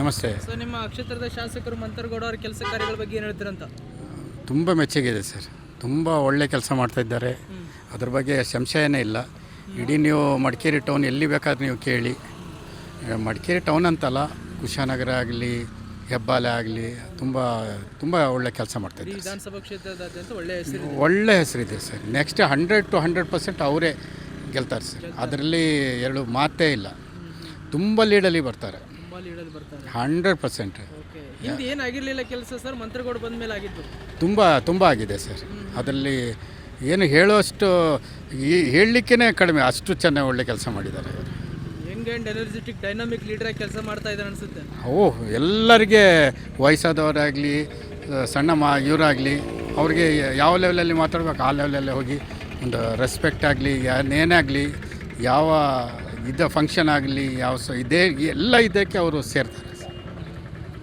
ನಮಸ್ತೆ. ಸೊ ನಿಮ್ಮ ಕ್ಷೇತ್ರದ ಶಾಸಕರು ಮಂತರಗೌಡ ಅವರ ಕೆಲಸ ಕಾರ್ಯಗಳ ಬಗ್ಗೆ ಏನು ಹೇಳ್ತೀರಂತ? ತುಂಬ ಮೆಚ್ಚುಗಿದೆ ಸರ್. ತುಂಬ ಒಳ್ಳೆ ಕೆಲಸ ಮಾಡ್ತಾಯಿದ್ದಾರೆ. ಅದ್ರ ಬಗ್ಗೆ ಸಂಶಯನೇ ಇಲ್ಲ. ಇಡೀ ನೀವು ಮಡಿಕೇರಿ ಟೌನ್ ಎಲ್ಲಿ ಬೇಕಾದ್ರೆ ನೀವು ಕೇಳಿ, ಮಡಿಕೇರಿ ಟೌನ್ ಅಂತಲ್ಲ, ಕುಶಾನಗರ ಆಗಲಿ, ಹೆಬ್ಬಾಲೆ ಆಗಲಿ, ತುಂಬ ತುಂಬ ಒಳ್ಳೆ ಕೆಲಸ ಮಾಡ್ತಾಯಿದ್ದಾರೆ. ವಿಧಾನಸಭಾ ಕ್ಷೇತ್ರದಾದ್ಯಂತ ಒಳ್ಳೆ ಹೆಸರಿದೆ ಸರ್. ನೆಕ್ಸ್ಟ್ 100% ಅವರೇ ಗೆಲ್ತಾರೆ ಸರ್. ಅದರಲ್ಲಿ ಎರಡು ಮಾತೇ ಇಲ್ಲ. ತುಂಬ ಲೀಡಲ್ಲಿ ಬರ್ತಾರೆ, 100%. ಹಿಂದೆ ಏನಾಗಿರಲಿಲ್ಲ ಕೆಲಸ ಸರ್, ಮಂತರಗೌಡ ಬಂದ ಮೇಲೆ ಆಗಿದ್ದು ತುಂಬ ಆಗಿದೆ ಸರ್. ಅದರಲ್ಲಿ ಏನು ಹೇಳುವಷ್ಟು ಹೇಳಲಿಕ್ಕೇ ಕಡಿಮೆ, ಅಷ್ಟು ಚೆನ್ನಾಗಿ ಒಳ್ಳೆ ಕೆಲಸ ಮಾಡಿದ್ದಾರೆ. ಯಂಗ್ ಆ್ಯಂಡ್ ಎನರ್ಜೆಟಿಕ್ ಡೈನಾಮಿಕ್ ಲೀಡರಾಗಿ ಕೆಲಸ ಮಾಡ್ತಾ ಇದ್ದಾರೆ ಅನಿಸುತ್ತೆ. ಎಲ್ಲರಿಗೆ ವಯಸ್ಸಾದವರಾಗಲಿ, ಸಣ್ಣ ಇವರಾಗಲಿ, ಅವ್ರಿಗೆ ಯಾವ ಲೆವೆಲಲ್ಲಿ ಮಾತಾಡ್ಬೇಕು ಆ ಲೆವೆಲಲ್ಲೇ ಹೋಗಿ ಒಂದು ರೆಸ್ಪೆಕ್ಟ್ ಆಗಲಿ, ಏನೇ ಆಗಲಿ, ಯಾವ ಫಂಕ್ಷನ್ ಆಗಲಿ, ಯಾವ ಇದೇ ಎಲ್ಲ ಇದಕ್ಕೆ ಅವರು ಸೇರ್ತಾರೆ.